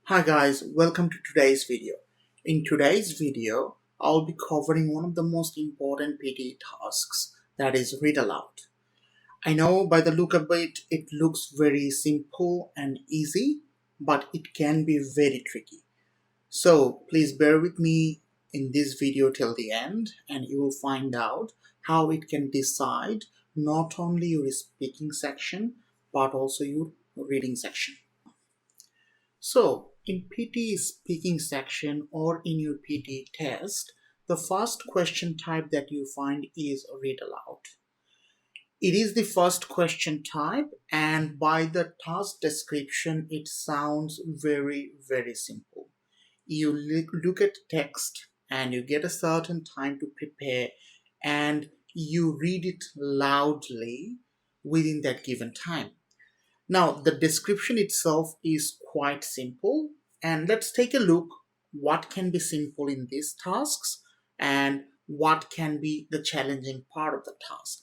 Hi guys, welcome to today's video. In today's video, I'll be covering one of the most important PTE tasks, that is read aloud. I know by the look of it, it looks very simple and easy, but it can be very tricky. So please bear with me in this video till the end and you will find out how it can decide not only your speaking section, but also your reading section. So, in PTE speaking section or in your PTE test, the first question type that you find is read aloud. It is the first question type, and by the task description, it sounds very simple. You look at text and you get a certain time to prepare and you read it loudly within that given time. Now, the description itself is quite simple, and let's take a look what can be simple in these tasks and what can be the challenging part of the task.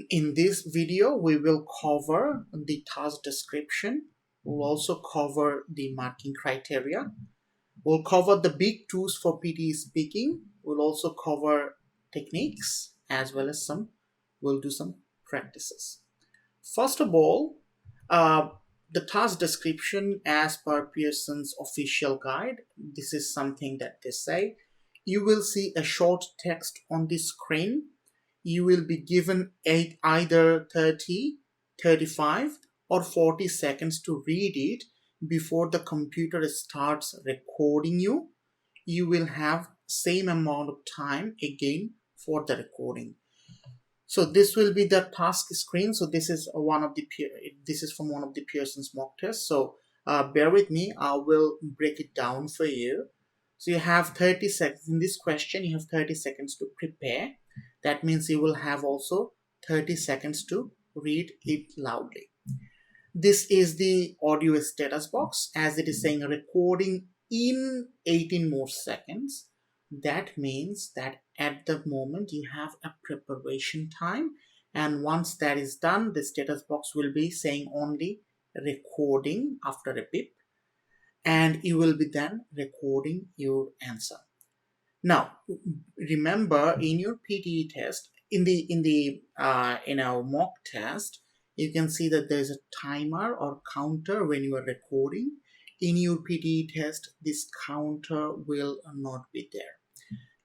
In this video, we will cover the task description. We'll also cover the marking criteria. We'll cover the big tools for PTE speaking. We'll also cover techniques as well as we'll do some practices. First of all, the task description as per Pearson's official guide, this is something that they say. You will see a short text on the screen. You will be given either 30, 35 or 40 seconds to read it before the computer starts recording you. You will have same amount of time again for the recording. So this will be the task screen. So this is from one of the Pearson's mock tests. So bear with me. I will break it down for you. So you have 30 seconds in this question. You have 30 seconds to prepare. That means you will have also 30 seconds to read it loudly. This is the audio status box, as it is saying recording in 18 more seconds. That means that at the moment you have a preparation time, and once that is done, the status box will be saying only recording after a beep, and you will be then recording your answer. Now, remember in your PTE test, in our mock test, you can see that there's a timer or counter when you are recording. In your PTE test, this counter will not be there.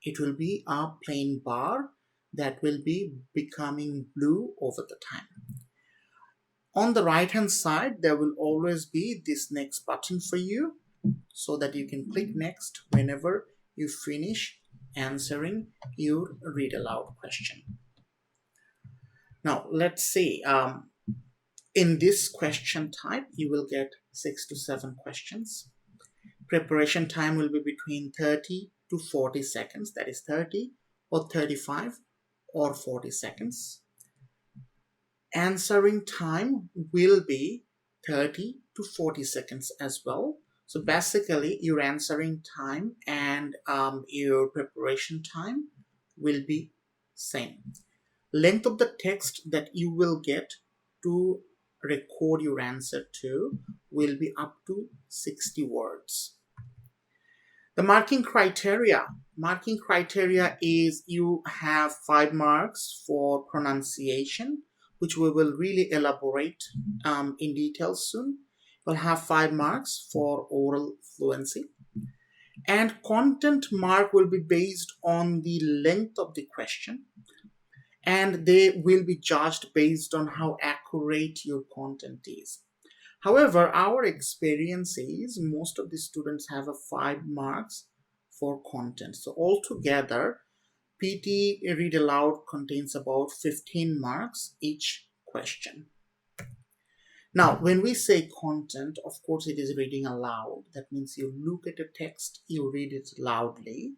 It will be a plain bar that will be becoming blue over the time. On the right hand side, there will always be this next button for you so that you can click next whenever you finish answering your read aloud question. Now, let's see. In this question type, you will get 6 to 7 questions. Preparation time will be between 30 to 40 seconds, that is 30 or 35 or 40 seconds. Answering time will be 30 to 40 seconds as well. So basically your answering time and your preparation time will be same. Length of the text that you will get to record your answer to will be up to 60 words. The marking criteria is you have 5 marks for pronunciation, which we will really elaborate in detail soon. We'll have 5 marks for oral fluency, and content mark will be based on the length of the question, and they will be judged based on how accurate your content is. However, our experience is most of the students have a 5 marks for content. So altogether, PTE read aloud contains about 15 marks each question. Now, when we say content, of course, it is reading aloud. That means you look at a text, you read it loudly.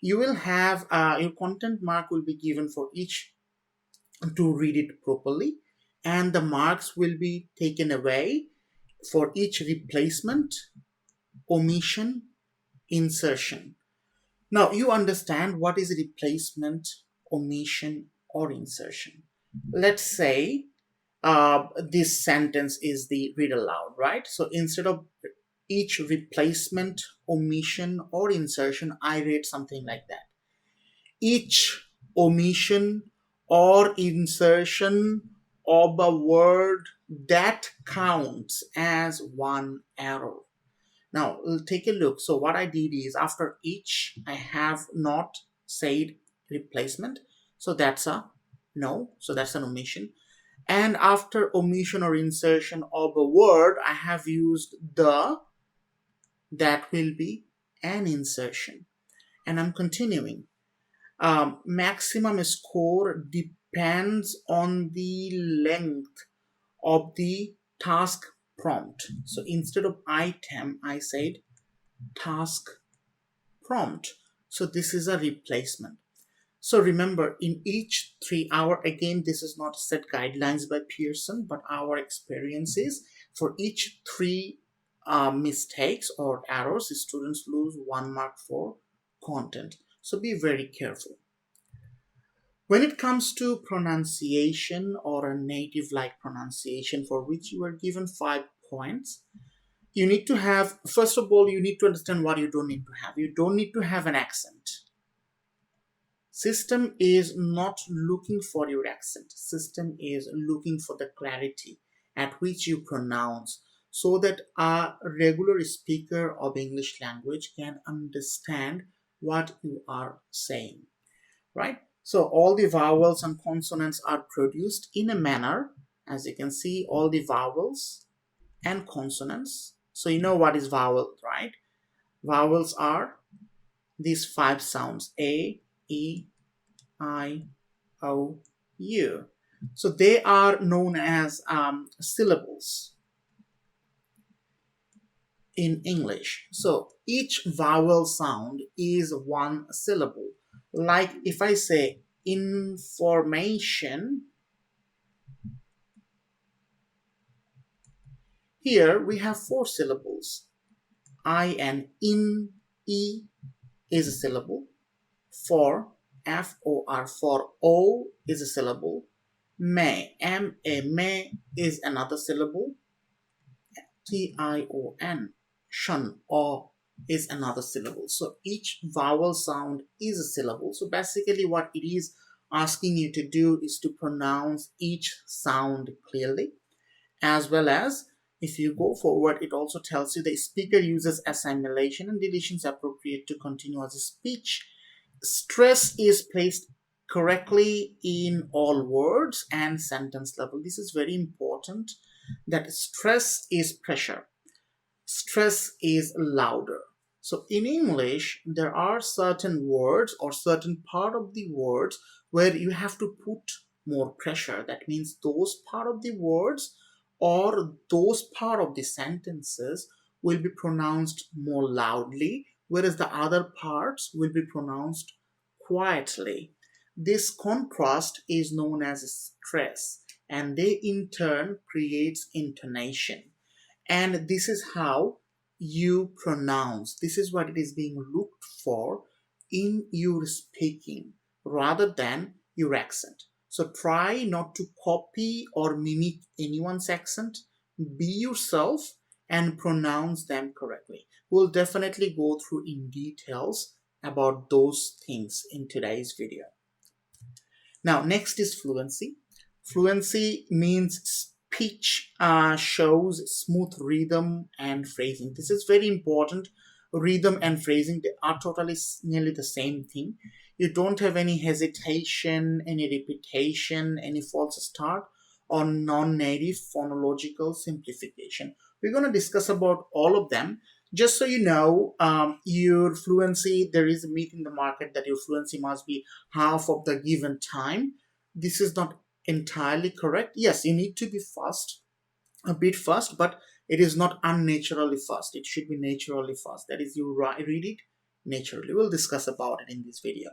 You will have your content mark will be given for each to read it properly, and the marks will be taken away for each replacement, omission, insertion. Now you understand what is replacement, omission, or insertion. Let's say this sentence is the read aloud, right? So instead of each replacement, omission, or insertion, I rate something like that. Each omission or insertion of a word that counts as one error. Now, we'll take a look. So what I did is after each, I have not said replacement. So that's a no. So that's an omission. And after omission or insertion of a word, I have used the. That will be an insertion. And I'm continuing. Maximum score depends on the length of the task prompt. So instead of item, I said task prompt. So this is a replacement. So remember, in each 3 hour, again, this is not set guidelines by Pearson, but our experiences. For each 3 mistakes or errors, students lose 1 mark for content. So be very careful. When it comes to pronunciation or a native-like pronunciation for which you are given 5 points, you need to have, first of all, you need to understand what you don't need to have. You don't need to have an accent. System is not looking for your accent. System is looking for the clarity at which you pronounce so that a regular speaker of English language can understand what you are saying, right? So all the vowels and consonants are produced in a manner, as you can see, all the vowels and consonants. So you know what is vowel, right? Vowels are these 5 sounds: A, E, I, O, U. So they are known as syllables in English. So each vowel sound is 1 syllable. Like if I say information, here we have 4 syllables. I and in, E is a syllable. For, F-O-R, for O is a syllable. May, M-A, may is another syllable. T-I-O-N, shun, O is another syllable. So each vowel sound is a syllable. So basically what it is asking you to do is to pronounce each sound clearly, as well as if you go forward, it also tells you the speaker uses assimilation and deletions appropriate to continue as a speech. Stress is placed correctly in all words and sentence level. This is very important, that stress is pressure. Stress is louder. So in English, there are certain words or certain part of the words where you have to put more pressure. That means those part of the words or those part of the sentences will be pronounced more loudly, whereas the other parts will be pronounced quietly. This contrast is known as stress, and they in turn creates intonation. And this is how you pronounce. This is what it is being looked for in your speaking rather than your accent. So try not to copy or mimic anyone's accent. Be yourself and pronounce them correctly. We'll definitely go through in details about those things in today's video. Now, next is fluency. Fluency means speech shows smooth rhythm and phrasing. This is very important. Rhythm and phrasing, they are totally nearly the same thing. You don't have any hesitation, any repetition, any false start, or non-native phonological simplification. We're going to discuss about all of them. Just so you know, your fluency, there is a myth in the market that your fluency must be half of the given time. This is not entirely correct. Yes, you need to be fast, a bit fast, but it is not unnaturally fast. It should be naturally fast. That is, you read it naturally. We'll discuss about it in this video.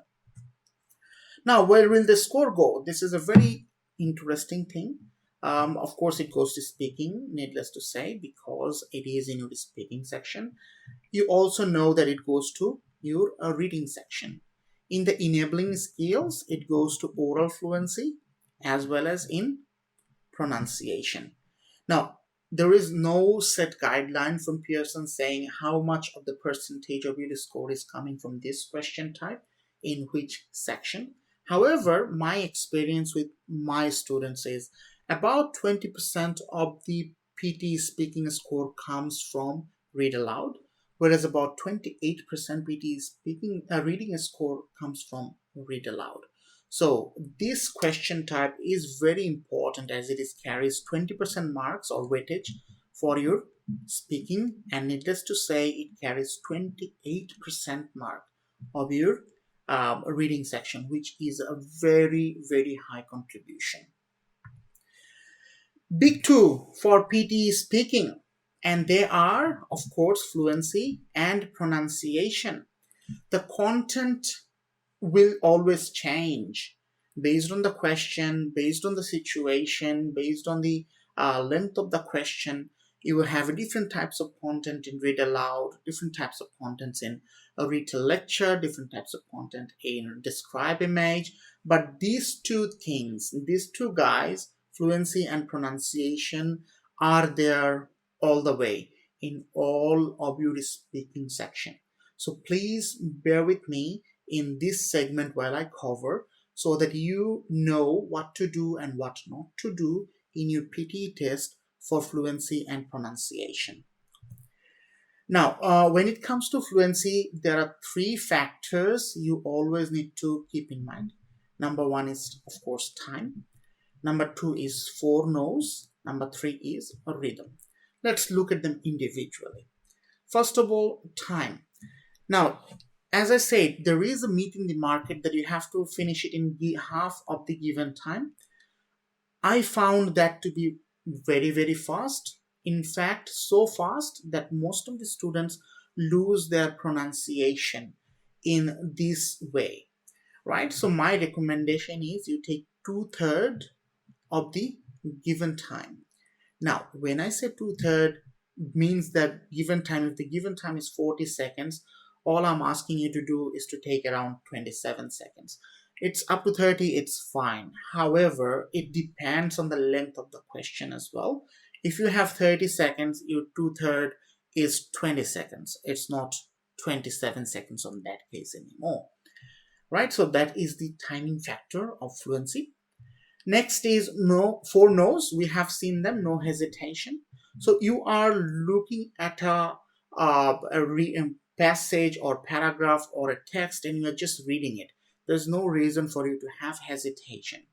Now, where will the score go? This is a very interesting thing. Of course, it goes to speaking, needless to say, because it is in your speaking section. You also know that it goes to your reading section. In the enabling skills, it goes to oral fluency as well as in pronunciation. Now, There is no set guideline from Pearson saying how much of the percentage of your score is coming from this question type in which section. However, my experience with my students is about 20% of the PTE speaking score comes from read aloud, whereas about 28% PTE speaking reading score comes from read aloud. So this question type is very important as it is carries 20% marks or weightage for your speaking, and needless to say it carries 28% mark of your reading section, which is a very high contribution. Big two for PTE speaking, and they are of course fluency and pronunciation. The content will always change based on the question, based on the situation, based on the length of the question. You will have different types of content in read aloud, different types of contents in a read to lecture, different types of content in describe image. But these two things, these two guys, fluency and pronunciation, are there all the way in all of your speaking section. So please bear with me in this segment while I cover, so that you know what to do and what not to do in your PTE test for fluency and pronunciation. Now, when it comes to fluency, there are three factors you always need to keep in mind. Number one is, of course, time. Number two is four no's. Number three is a rhythm. Let's look at them individually. First of all, time. Now, as I said, there is a myth in the market that you have to finish it in half of the given time. I found that to be very fast. In fact, so fast that most of the students lose their pronunciation in this way, right? So my recommendation is you take 2/3 of the given time. Now, when I say 2/3, means that given time, if the given time is 40 seconds, all I'm asking you to do is to take around 27 seconds. It's up to 30, it's fine. However, it depends on the length of the question as well. If you have 30 seconds, your 2/3 is 20 seconds. It's not 27 seconds on that case anymore, right? So that is the timing factor of fluency. Next is no, four no's. We have seen them, no hesitation. So you are looking at a passage or paragraph or a text and you are just reading it. There's no reason for you to have hesitation.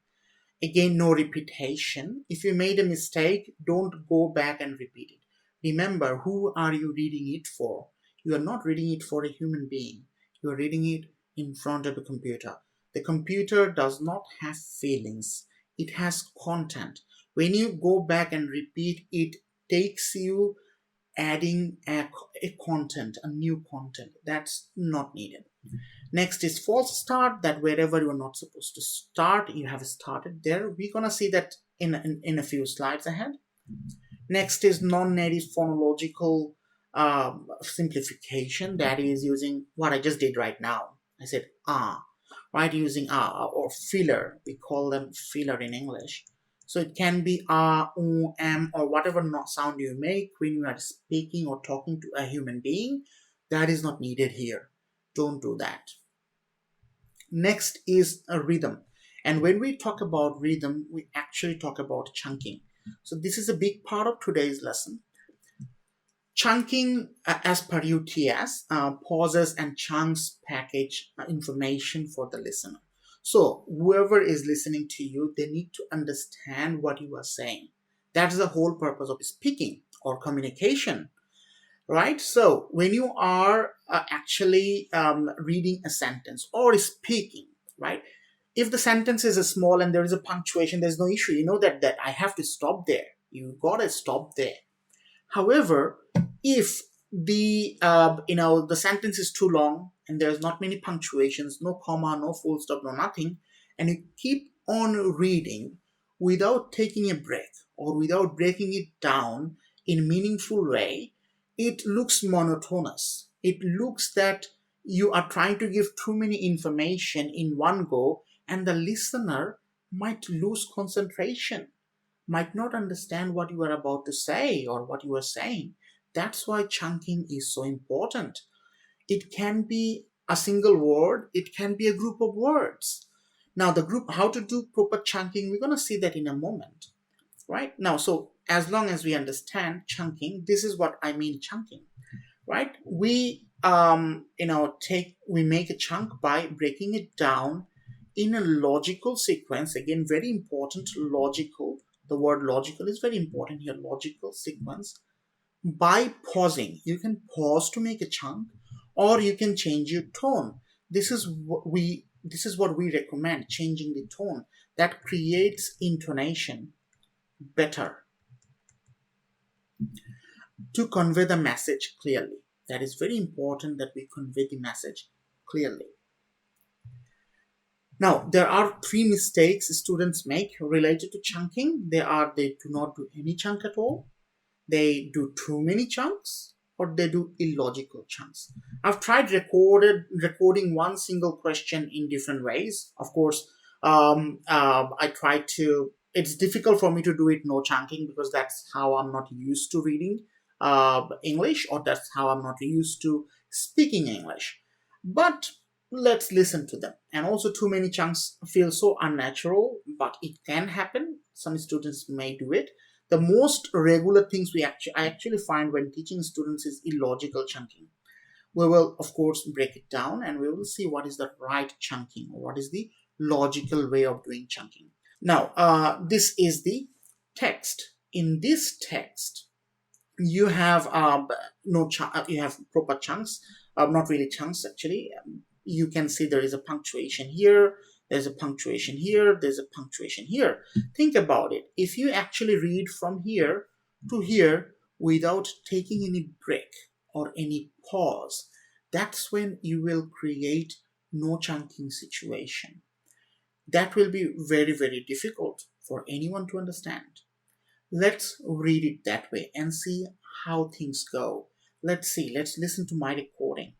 Again, no repetition. If you made a mistake, don't go back and repeat it. Remember, who are you reading it for? You are not reading it for a human being. You are reading it in front of a computer. The computer does not have feelings. It has content. When you go back and repeat, it takes you adding a content, a new content. That's not needed. Next is false start, that wherever you are not supposed to start, you have started there. We're gonna see that in a few slides ahead. Next is non-native phonological simplification, that is using what I just did right now. I said right, using or filler. We call them filler in English. So it can be m, or whatever sound you make when you are speaking or talking to a human being. That is not needed here. Don't do that. Next is a rhythm. And when we talk about rhythm, we actually talk about chunking. So this is a big part of today's lesson. Chunking, as per UTS, pauses and chunks package information for the listener. So whoever is listening to you, they need to understand what you are saying. That's the whole purpose of speaking or communication, right? So when you are actually reading a sentence or speaking, right? If the sentence is small and there is a punctuation, there's no issue. You know that I have to stop there. You gotta stop there. However, if the the sentence is too long and there's not many punctuations, no comma, no full stop, no nothing, and you keep on reading without taking a break or without breaking it down in a meaningful way, it looks monotonous. It looks that you are trying to give too many information in one go, and the listener might lose concentration. might not understand what you are about to say or what you are saying. That's why chunking is so important. It can be a single word, it can be a group of words. Now, the group, how to do proper chunking, we're going to see that in a moment, right? Now, so as long as we understand chunking, this is what I mean chunking, right? We make a chunk by breaking it down in a logical sequence. Again, very important, logical. The word logical is very important here, logical sequence. By pausing, you can pause to make a chunk, or you can change your tone. This is what we recommend, changing the tone. That creates intonation better to convey the message clearly. That is very important, that we convey the message clearly. Now, there are three mistakes students make related to chunking. They do not do any chunk at all, they do too many chunks, or they do illogical chunks. I've tried recording one single question in different ways. Of course, I try to. It's difficult for me to do it no chunking, because that's how I'm not used to reading English, or that's how I'm not used to speaking English. But let's listen to them. And also, too many chunks feel so unnatural, but it can happen. Some students may do it. The most regular things I actually find when teaching students is illogical chunking. We will, of course, break it down and we will see what is the right chunking, or what is the logical way of doing chunking. Now, this is the text. In this text, you have you have proper chunks, not really chunks actually. You can see there is a punctuation here, there's a punctuation here, there's a punctuation here. Think about it. If you actually read from here to here without taking any break or any pause, that's when you will create no chunking situation. That will be very, very difficult for anyone to understand. Let's read it that way and see how things go. Let's listen to my recording.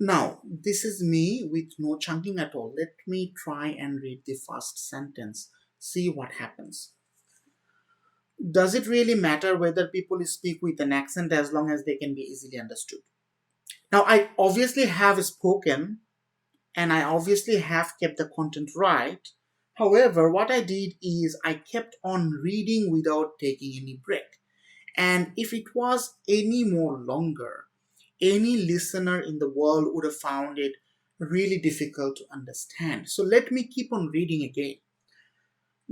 Now, this is me with no chunking at all. Let me try and read the first sentence. See what happens. Does it really matter whether people speak with an accent as long as they can be easily understood? Now, I obviously have spoken and I obviously have kept the content right. However, what I did is I kept on reading without taking any break. And if it was any more longer, any listener in the world would have found it really difficult to understand. So let me keep on reading again.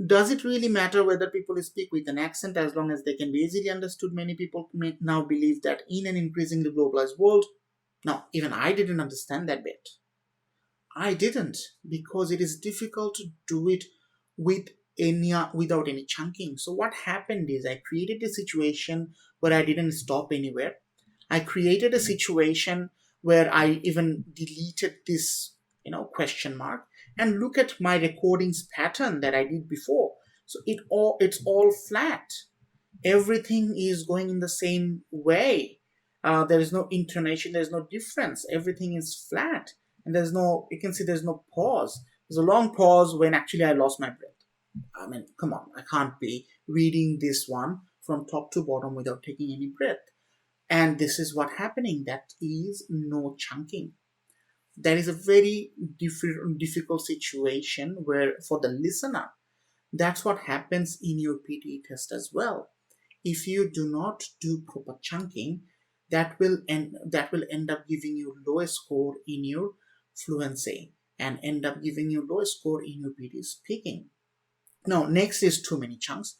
Does it really matter whether people speak with an accent as long as they can be easily understood? Many people may now believe that in an increasingly globalized world. Now, even I didn't understand that bit. I didn't, because it is difficult to do it without any chunking. So what happened is I created a situation where I didn't stop anywhere. I created a situation where I even deleted this, question mark, and look at my recordings pattern that I did before. So it's all flat. Everything is going in the same way. There is no intonation, there's no difference. Everything is flat. And you can see there's no pause. There's a long pause when actually I lost my breath. I mean, come on, I can't be reading this one from top to bottom without taking any breath. And this is what happening. That is no chunking. That is a very difficult situation where for the listener, that's what happens in your PTE test as well. If you do not do proper chunking, that will end up giving you lowest score in your fluency and end up giving you lowest score in your PTE speaking. Now, next is too many chunks.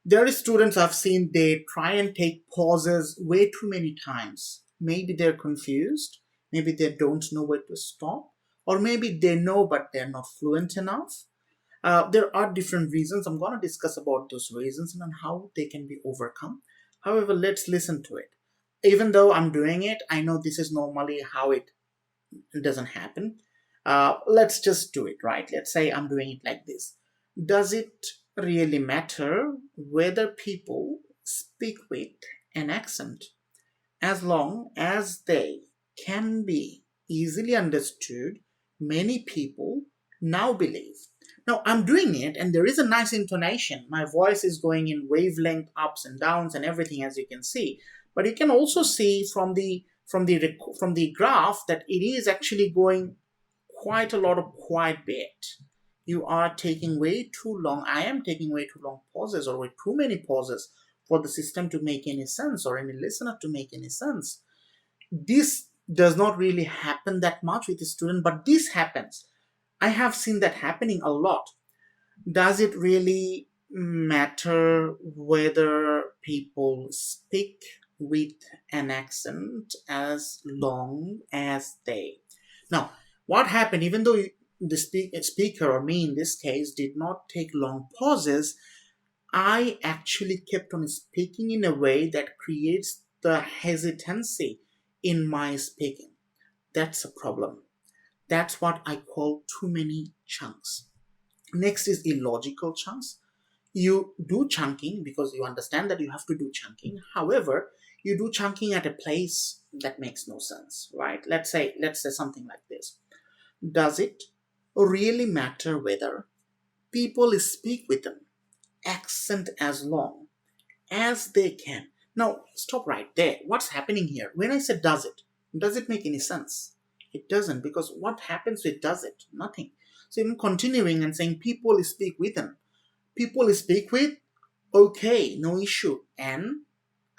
There are students I've seen, they try and take pauses way too many times. Maybe they're confused, maybe they don't know where to stop, or maybe they know but they're not fluent enough. There are different reasons. I'm going to discuss about those reasons and how they can be overcome. However, let's listen to it. Even though I'm doing it, I know this is normally how it doesn't happen. Let's just do it, right? Let's say I'm doing it like this. Does it really matter whether people speak with an accent as long as they can be easily understood? Many people now believe. Now I'm doing it and there is a nice intonation. My voice is going in wavelength ups and downs and everything, as you can see. But you can also see from the graph that it is actually going quite a lot of quiet bit. You are taking way too long. I am taking way too long pauses or way too many pauses for the system to make any sense or any listener to make any sense. This does not really happen that much with the student, but this happens. I have seen that happening a lot. Does it really matter whether people speak with an accent as long as they? Now, what happened, even though the speaker or me in this case did not take long pauses, I actually kept on speaking in a way that creates the hesitancy in my speaking. That's a problem. That's what I call too many chunks. Next is illogical chunks. You do chunking because you understand that you have to do chunking. However, you do chunking at a place that makes no sense, right? Let's say something like this. Does it really matter whether people speak with an accent as long as they can? Now, stop right there. What's happening here? When I said does it make any sense? It doesn't, because what happens with does it? Nothing. So I'm continuing and saying people speak with them. People speak with, okay, no issue. And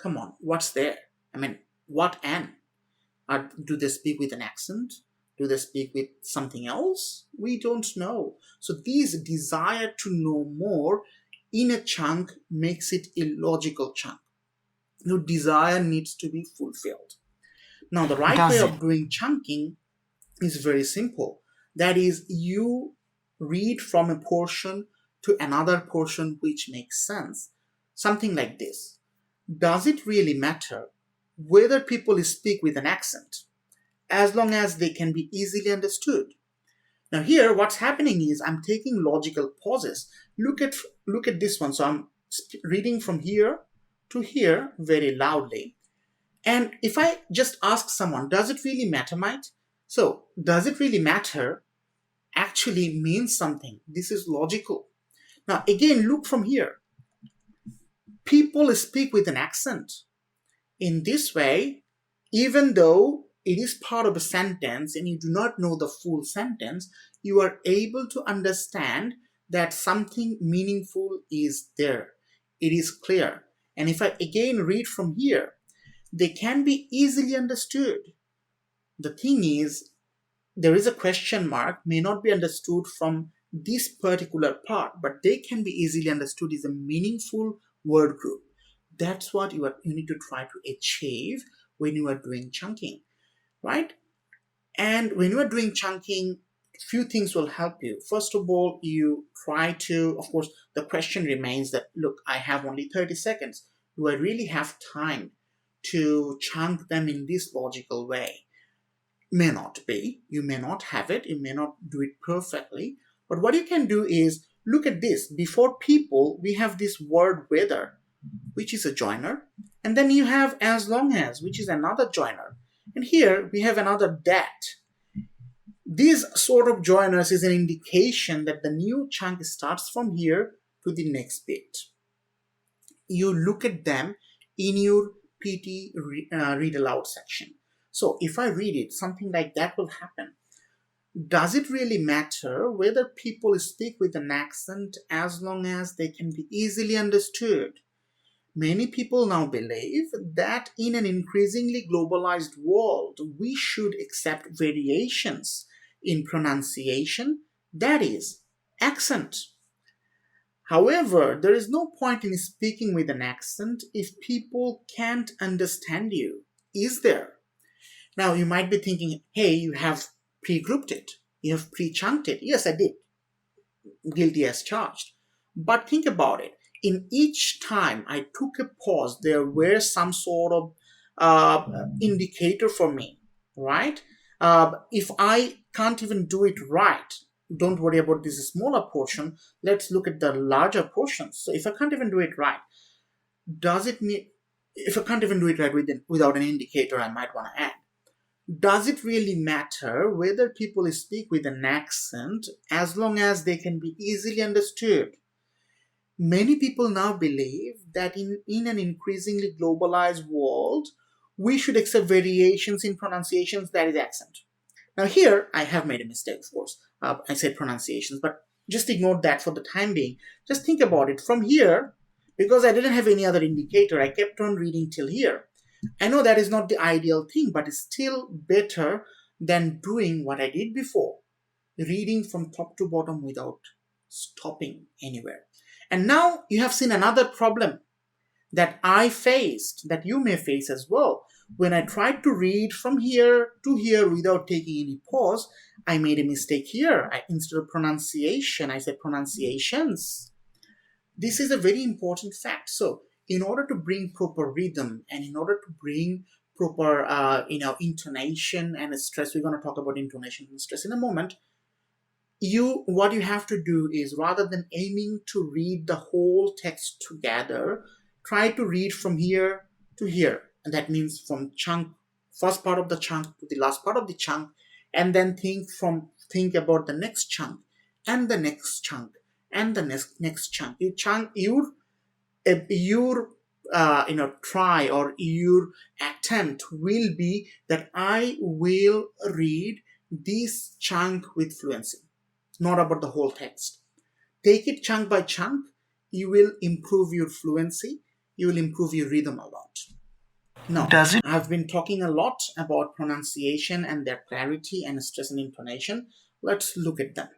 come on, what's there? I mean, what and? Do they speak with an accent? Do they speak with something else? We don't know. So this desire to know more in a chunk makes it illogical chunk. Your desire needs to be fulfilled. Now, the right way of doing chunking is very simple. That is, you read from a portion to another portion which makes sense. Something like this. Does it really matter whether people speak with an accent as long as they can be easily understood? Now here what's happening is I'm taking logical pauses. Look at this one. So I'm reading from here to here very loudly. And if I just ask someone, does it really matter, mate? So, does it really matter actually means something. This is logical. Now, again, look from here. People speak with an accent. In this way, even though it is part of a sentence and you do not know the full sentence, you are able to understand that something meaningful is there. It is clear. And if I again read from here, they can be easily understood. The thing is, there is a question mark, may not be understood from this particular part, but they can be easily understood is a meaningful word group. That's what you need to try to achieve when you are doing chunking, right? And when you are doing chunking, few things will help you. First of all, you try to, of course, the question remains that, look, I have only 30 seconds. Do I really have time to chunk them in this logical way? May not be. You may not have it. You may not do it perfectly. But what you can do is look at this. Before people, we have this word whether, which is a joiner. And then you have as long as, which is another joiner. And here we have another that. These sort of joiners is an indication that the new chunk starts from here to the next bit. You look at them in your PTE read aloud section. So if I read it, something like that will happen. Does it really matter whether people speak with an accent as long as they can be easily understood? Many people now believe that in an increasingly globalized world, we should accept variations in pronunciation, that is, accent. However, there is no point in speaking with an accent if people can't understand you, is there? Now, you might be thinking, hey, you have pre-grouped it. You have pre-chunked it. Yes, I did. Guilty as charged. But think about it. In each time I took a pause, there were some sort of indicator for me, right? If I can't even do it right, don't worry about this smaller portion. Let's look at the larger portions. So if I can't even do it right, does it mean, if I can't even do it right without an indicator, I might want to add. Does it really matter whether people speak with an accent as long as they can be easily understood? Many people now believe that in an increasingly globalized world, we should accept variations in pronunciations, that is accent. Now here, I have made a mistake, of course. I said pronunciations, but just ignore that for the time being. Just think about it. From here, because I didn't have any other indicator, I kept on reading till here. I know that is not the ideal thing, but it's still better than doing what I did before, reading from top to bottom without stopping anywhere. And now you have seen another problem that I faced, that you may face as well. When I tried to read from here to here without taking any pause, I made a mistake here. Instead of pronunciation, I said pronunciations. This is a very important fact. So, in order to bring proper rhythm and in order to bring proper, intonation and stress, we're going to talk about intonation and stress in a moment. What you have to do is, rather than aiming to read the whole text together, try to read from here to here, and that means from first part of the chunk to the last part of the chunk, and then think about the next chunk and the next chunk and the next chunk. Your try or your attempt will be that I will read this chunk with fluency, not about the whole text. Take it chunk by chunk. You will improve your fluency. You will improve your rhythm a lot. Now, I've been talking a lot about pronunciation and their clarity and stress and intonation. Let's look at them.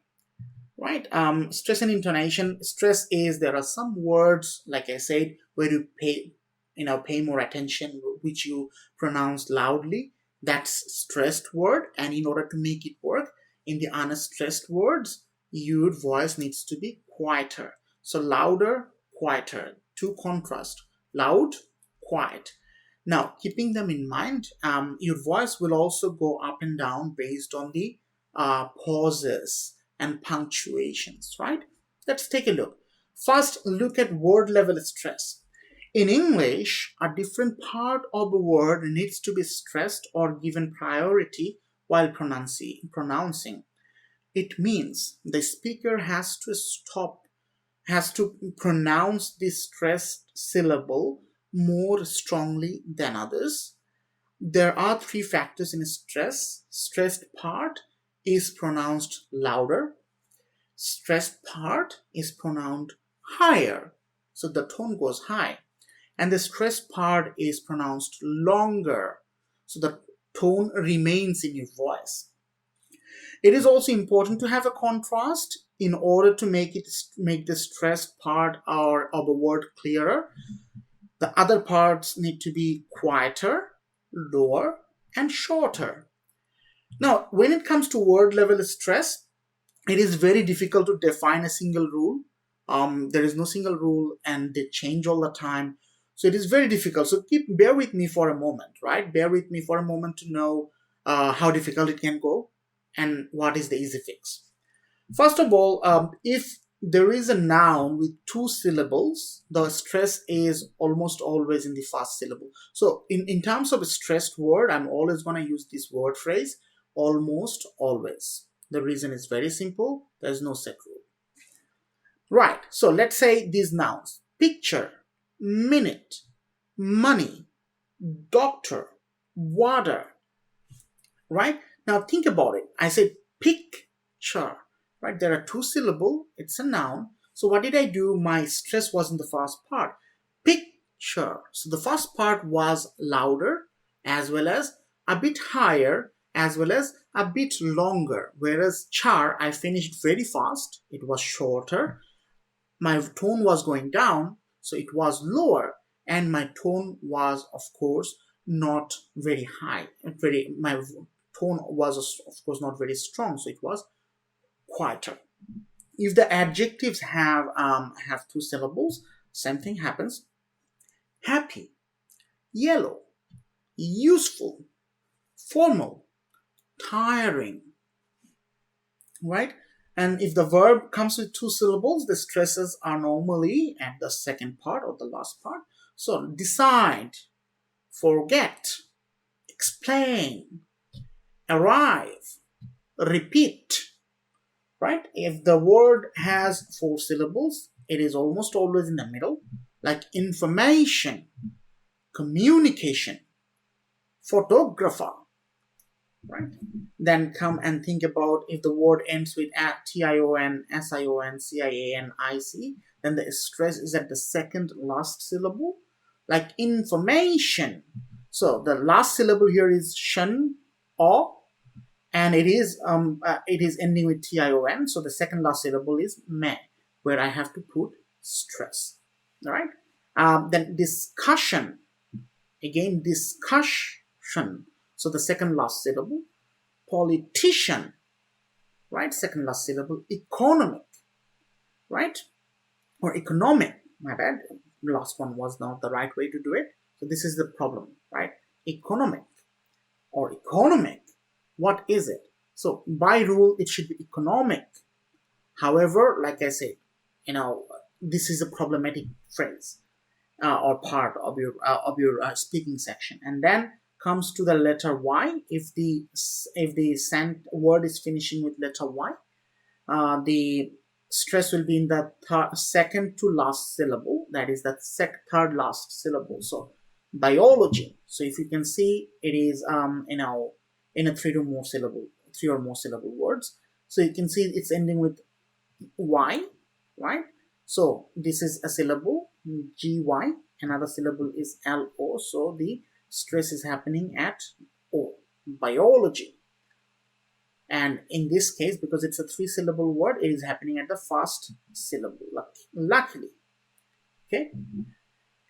Right? Stress and intonation. Stress is, there are some words, like I said, where you pay more attention, which you pronounce loudly. That's stressed word. And in order to make it work, in the unstressed words, your voice needs to be quieter. So louder, quieter. To contrast, loud, quiet. Now, keeping them in mind, your voice will also go up and down based on the pauses and punctuations, right? Let's take a look. First, look at word level stress. In English, a different part of a word needs to be stressed or given priority while pronouncing. It means the speaker has to pronounce the stressed syllable more strongly than others. There are three factors in stress. Stressed part is pronounced louder. Stressed part is pronounced higher. So the tone goes high. And the stressed part is pronounced longer. So the tone remains in your voice. It is also important to have a contrast in order to make the stressed part of a word clearer. The other parts need to be quieter, lower, and shorter. Now, when it comes to word level stress, it is very difficult to define a single rule. There is no single rule, and they change all the time. So it is very difficult. So bear with me for a moment, right? Bear with me for a moment to know how difficult it can go and what is the easy fix. First of all, if there is a noun with two syllables, the stress is almost always in the first syllable. So in terms of a stressed word, I'm always going to use this word phrase, almost always. The reason is very simple. There's no set rule. Right, so let's say these nouns: picture, minute, money, doctor, water. Right? Now think about it. I said picture. Right? There are two syllables. It's a noun. So what did I do? My stress was in the first part. Picture. So the first part was louder, as well as a bit higher, as well as a bit longer. Whereas char, I finished very fast. It was shorter. My tone was going down, so it was lower. And my tone was, of course, not very high. My tone was, of course, not very strong, so it was quieter. If the adjectives have two syllables, same thing happens. Happy, yellow, useful, formal, tiring, right? And if the verb comes with two syllables, the stresses are normally at the second part or the last part. So decide, forget, explain, arrive, repeat, right? If the word has 4 syllables, it is almost always in the middle, like information, communication, photographer, right? Then come and think about if the word ends with tion, sion, cian, ic, then the stress is at the second last syllable, like information. So the last syllable here is shun or, and it is ending with tion. So the second last syllable is me, where I have to put stress. All right. Then discussion, again discussion. So the second last syllable. Politician, right? Second last syllable. Economic, right? Or economic. My bad. The last one was not the right way to do it. So this is the problem, right? Economic or economic. What is it? So by rule, it should be economic. However, like I said, this is a problematic phrase or part of your speaking section. And then comes to the letter Y. If the word is finishing with letter Y, the stress will be in the second to last syllable. That is the third last syllable. So biology. So if you can see, it is in a 3 or more syllable words. So you can see it's ending with Y, right? So this is a syllable, GY. Another syllable is LO. So the stress is happening at O, biology. And in this case, because it's a 3-syllable word, it is happening at the first syllable, luckily. Okay.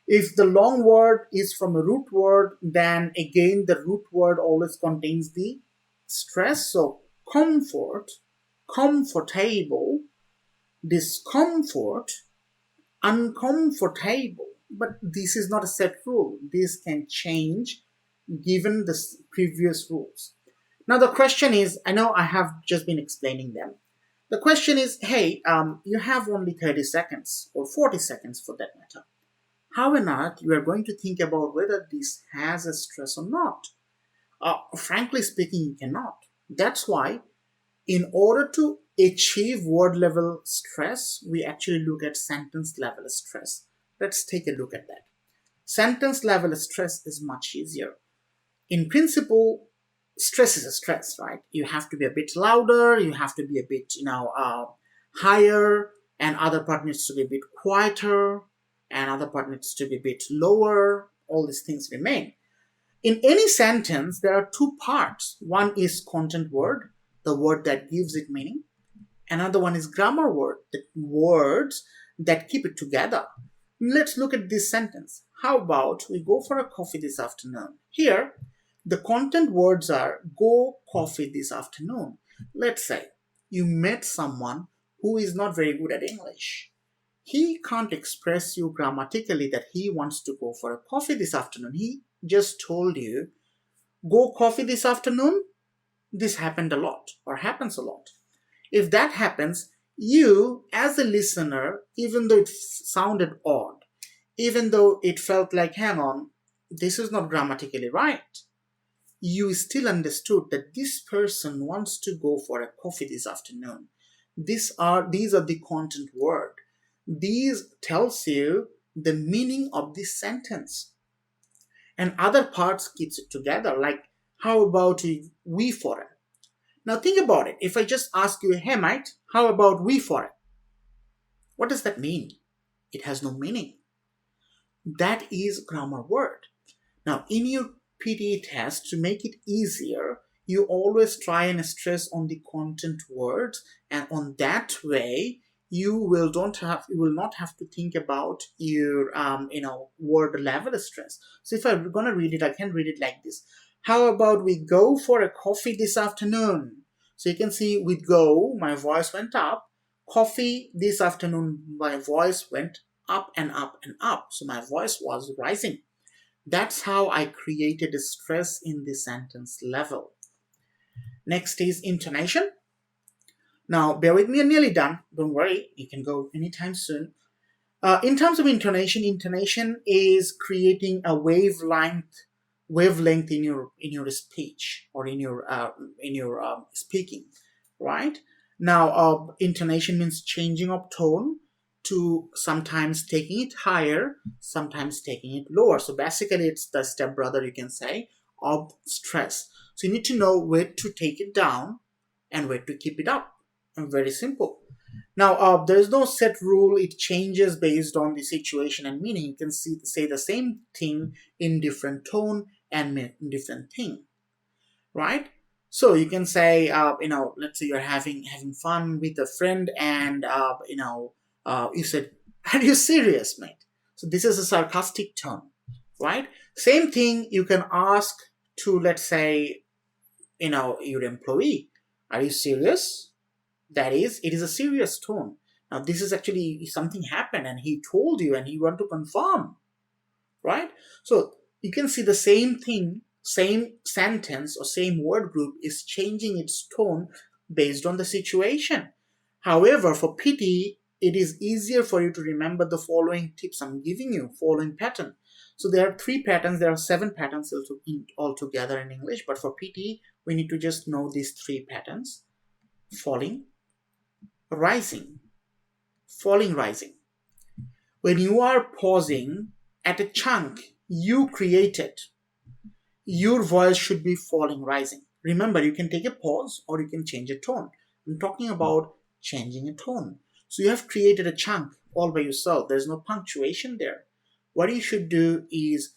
If the long word is from a root word, then again the root word always contains the stress. So comfort, comfortable, discomfort, uncomfortable. But this is not a set rule. This can change given the previous rules. Now the question is, I know I have just been explaining them. The question is, hey, you have only 30 seconds or 40 seconds for that matter. How on earth you are going to think about whether this has a stress or not? Frankly speaking, you cannot. That's why in order to achieve word level stress, we actually look at sentence level stress. Let's take a look at that. Sentence level stress is much easier. In principle, stress is a stress, right? You have to be a bit louder, you have to be a bit, higher, and other part needs to be a bit quieter, and other part needs to be a bit lower. All these things remain. In any sentence, there are 2 parts. One is content word, the word that gives it meaning. Another one is grammar word, the words that keep it together. Let's look at this sentence. How about we go for a coffee this afternoon? Here, the content words are go coffee this afternoon. Let's say you met someone who is not very good at English. He can't express you grammatically that he wants to go for a coffee this afternoon. He just told you, go coffee this afternoon. This happened a lot or happens a lot. If that happens, you as a listener, even though it sounded odd, even though it felt like, hang on, this is not grammatically right, you still understood that this person wants to go for a coffee this afternoon. These are the content word. These tells you the meaning of this sentence. And other parts keeps it together, like how about we for it? Now think about it. If I just ask you, hey mate, how about we for it? What does that mean? It has no meaning. That is grammar word. Now in your PTE test, to make it easier, you always try and stress on the content words, and on that way you will not have to think about your word level stress. So if I'm gonna read it, I can read it like this. How about we go for a coffee this afternoon? So you can see with go, my voice went up. Coffee this afternoon, my voice went up and up and up. So my voice was rising. That's how I created a stress in the sentence level. Next is intonation. Now, bear with me, I'm nearly done. Don't worry, you can go anytime soon. In terms of intonation is creating a wavelength wavelength in your speech or in your speaking, right? Now, intonation means changing of tone to sometimes taking it higher, sometimes taking it lower. So basically, it's the stepbrother, you can say, of stress. So you need to know where to take it down and where to keep it up. And very simple. Now, there is no set rule. It changes based on the situation and meaning. You can say the same thing in different tone and mean different thing, right? So you can say, let's say you're having fun with a friend, and you said, "Are you serious, mate?" So this is a sarcastic tone, right? Same thing you can ask to, let's say, your employee, "Are you serious?" That is, it is a serious tone. Now, this is actually something happened and he told you and he want to confirm, right? So you can see the same thing, same sentence or same word group is changing its tone based on the situation. However, for PT, it is easier for you to remember the following tips I'm giving you, following pattern. So there are 3 patterns, there are 7 patterns altogether in English, but for PT, we need to just know these 3 patterns: falling, rising, falling, rising. When you are pausing at a chunk you created, your voice should be falling, rising. Remember, you can take a pause or you can change a tone. I'm talking about changing a tone. So you have created a chunk all by yourself. There's no punctuation there. What you should do is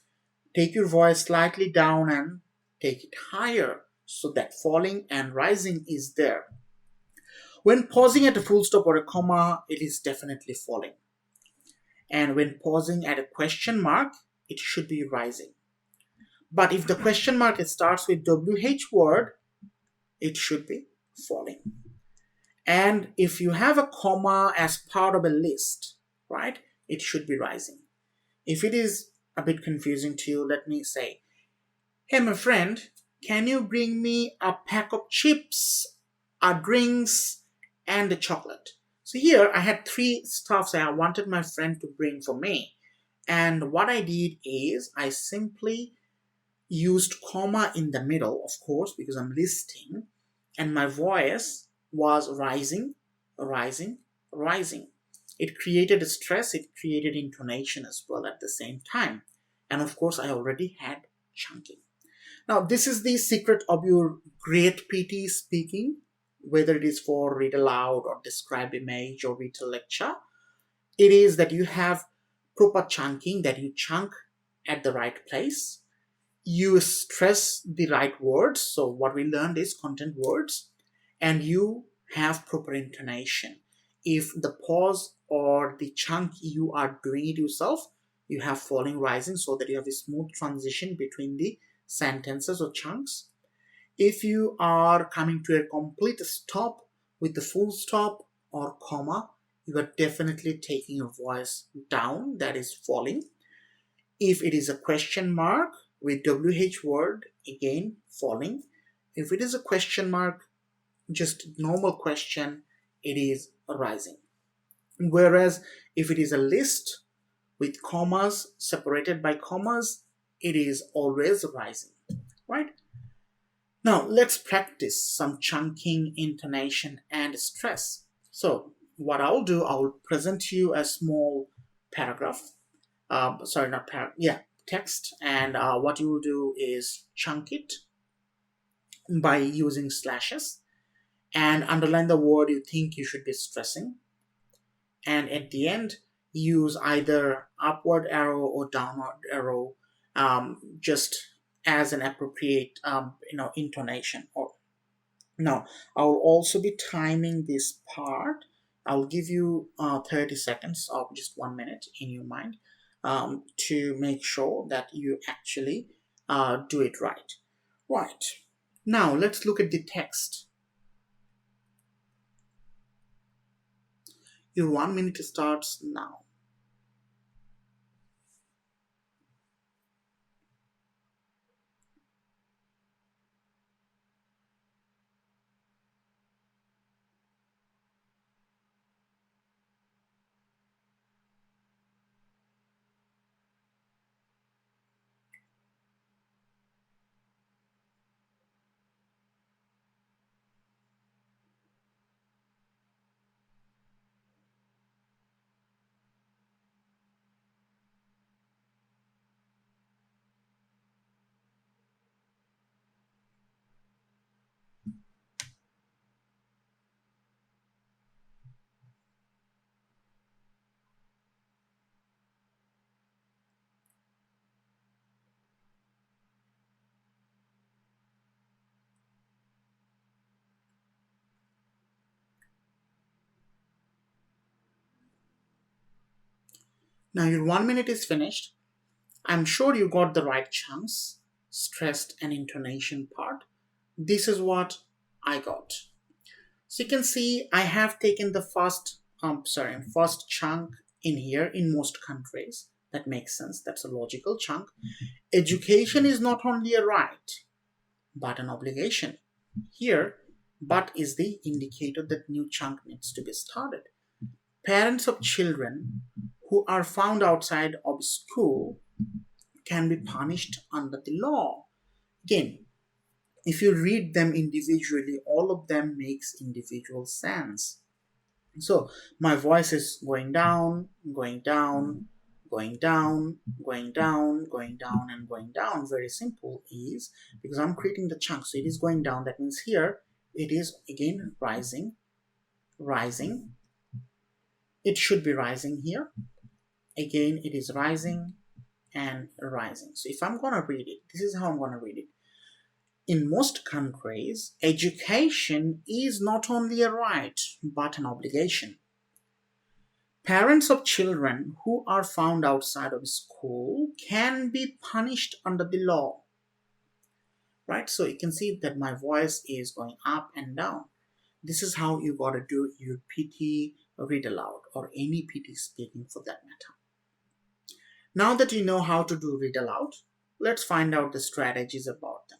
take your voice slightly down and take it higher so that falling and rising is there. When pausing at a full stop or a comma, it is definitely falling. And when pausing at a question mark, it should be rising. But if the question mark starts with WH word, it should be falling. And if you have a comma as part of a list, right, it should be rising. If it is a bit confusing to you, let me say, "Hey, my friend, can you bring me a pack of chips, a drinks, and a chocolate?" So here I had 3 stuffs I wanted my friend to bring for me. And what I did is I simply used comma in the middle, of course, because I'm listing, and my voice was rising, rising, rising. It created a stress, it created intonation as well at the same time. And of course, I already had chunking. Now, this is the secret of your great PT speaking, whether it is for read aloud or describe image or read a lecture. It is that you have proper chunking, that you chunk at the right place. You stress the right words. So what we learned is content words, and you have proper intonation. If the pause or the chunk you are doing it yourself, you have falling, rising, so that you have a smooth transition between the sentences or chunks. If you are coming to a complete stop with the full stop or comma, you are definitely taking your voice down, that is falling. If it is a question mark with WH word, again falling. If it is a question mark, just normal question, it is rising. Whereas if it is a list with commas, separated by commas, it is always rising, right? Now let's practice some chunking, intonation, and stress. So what I'll do, I'll present to you a small paragraph. Sorry, not paragraph. Yeah, text. And what you will do is chunk it by using slashes and underline the word you think you should be stressing. And at the end, use either upward arrow or downward arrow, just as an appropriate intonation. Or now I'll also be timing this part. I'll give you 30 seconds or just 1 minute in your mind, to make sure that you actually do it right. Right. Now let's look at the text. Your 1 minute starts now. Now your 1 minute is finished. I'm sure you got the right chunks, stressed and intonation part. This is what I got. So you can see I have taken the first chunk in here in most countries. That makes sense. That's a logical chunk. Education is not only a right, but an obligation. Here, but is the indicator that new chunk needs to be started. Parents of children who are found outside of school can be punished under the law. Again, if you read them individually, all of them makes individual sense. So my voice is going down, going down, going down, going down, going down, and going down. Very simple is because I'm creating the chunk. So it is going down. That means here it is again rising, rising. It should be rising here. Again, it is rising and rising. So if I'm going to read it, this is how I'm going to read it. In most countries, education is not only a right, but an obligation. Parents of children who are found outside of school can be punished under the law. Right? So you can see that my voice is going up and down. This is how you got to do your PT read aloud or any PT speaking for that matter. Now that you know how to do read aloud, let's find out the strategies about them.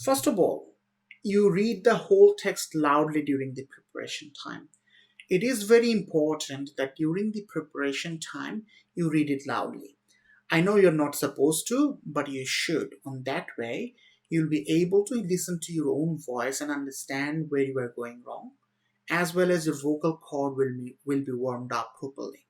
First of all, you read the whole text loudly during the preparation time. It is very important that during the preparation time, you read it loudly. I know you're not supposed to, but you should. On that way, you'll be able to listen to your own voice and understand where you are going wrong, as well as your vocal cord will be warmed up properly.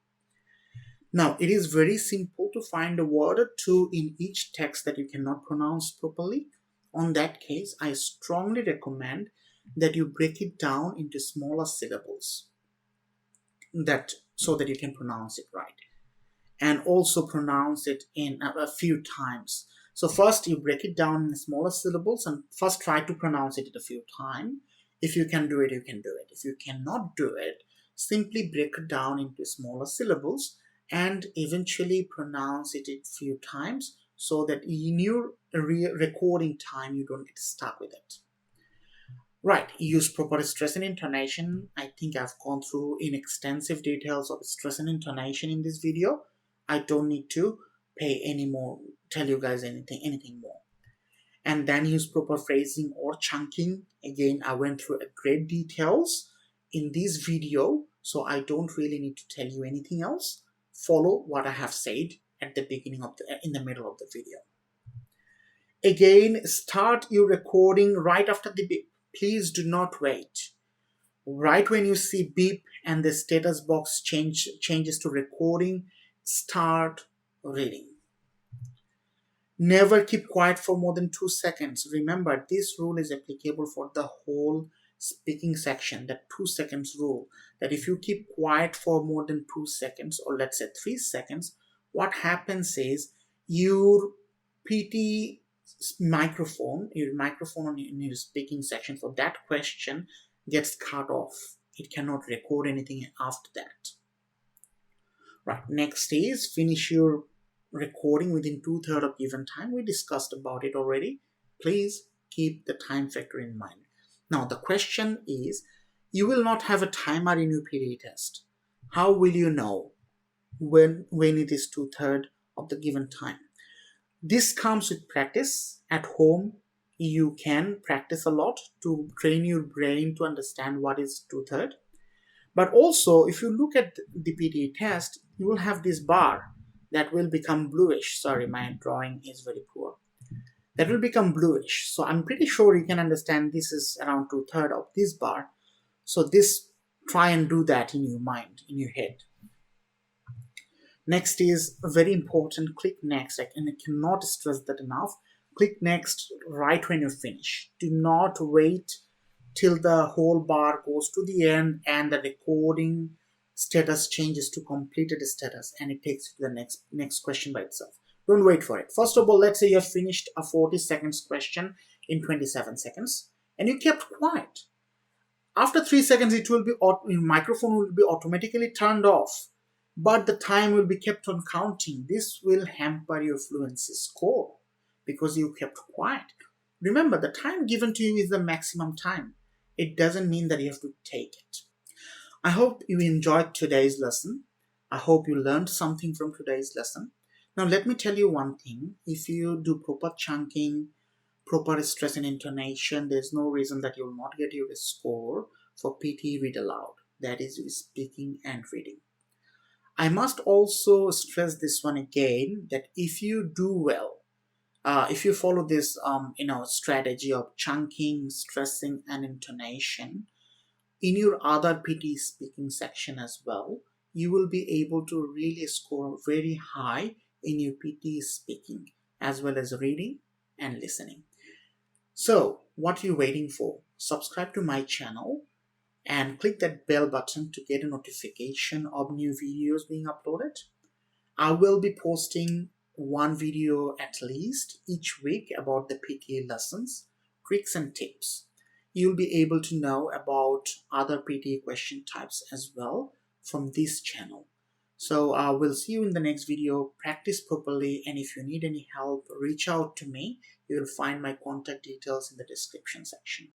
Now, it is very simple to find a word or two in each text that you cannot pronounce properly. On that case, I strongly recommend that you break it down into smaller syllables so that you can pronounce it right, and also pronounce it in a few times. So first you break it down in smaller syllables and first try to pronounce it a few times. If you can do it, you can do it. If you cannot do it, simply break it down into smaller syllables and eventually pronounce it a few times so that in your recording time you don't get stuck with it. Right, use proper stress and intonation. I think I've gone through in extensive details of stress and intonation in this video. I don't need to tell you guys anything more. And then use proper phrasing or chunking. Again, I went through a great details in this video, so I don't really need to tell you anything else. Follow what I have said at the beginning in the middle of the video. Again, start your recording right after the beep. Please do not wait. Right when you see beep and the status box changes to recording, start reading. Never keep quiet for more than 2 seconds. Remember, this rule is applicable for the whole speaking section, that 2 seconds rule. That if you keep quiet for more than 2 seconds, or let's say 3 seconds, what happens is your PT microphone in your speaking section for that question gets cut off. It cannot record anything after that. Right, next is finish your recording within 2/3 of given time. We discussed about it already. Please keep the time factor in mind. Now the question is, you will not have a timer in your PTE test. How will you know when it is 2/3 of the given time? This comes with practice. At home, you can practice a lot to train your brain to understand what is 2/3. But also, if you look at the PTE test, you will have this bar that will become bluish. Sorry, my drawing is very poor. That will become bluish. So I'm pretty sure you can understand this is around 2/3 of this bar. So try and do that in your mind, in your head. Next is very important, click next, and I cannot stress that enough. Click next right when you finish. Do not wait till the whole bar goes to the end and the recording status changes to completed status and it takes you to the next question by itself. Don't wait for it. First of all, let's say you have finished a 40 seconds question in 27 seconds and you kept quiet. After 3 seconds, your microphone will be automatically turned off. but the time will be kept on counting. This will hamper your fluency score because you kept quiet. Remember, the time given to you is the maximum time. It doesn't mean that you have to take it. I hope you enjoyed today's lesson. I hope you learned something from today's lesson. Now, let me tell you one thing. If you do proper chunking, proper stress and intonation, there's no reason that you'll not get your score for PTE Read Aloud. That is speaking and reading. I must also stress this one again, that if you do well, if you follow this strategy of chunking, stressing and intonation in your other PT speaking section as well, you will be able to really score very high in your PT speaking as well as reading and listening. So what are you waiting for? Subscribe to my channel and click that bell button to get a notification of new videos being uploaded. I will be posting one video at least each week about the PTE lessons, tricks and tips. You'll be able to know about other PTE question types as well from this channel. So we'll see you in the next video. Practice properly, and if you need any help, reach out to me. You will find my contact details in the description section.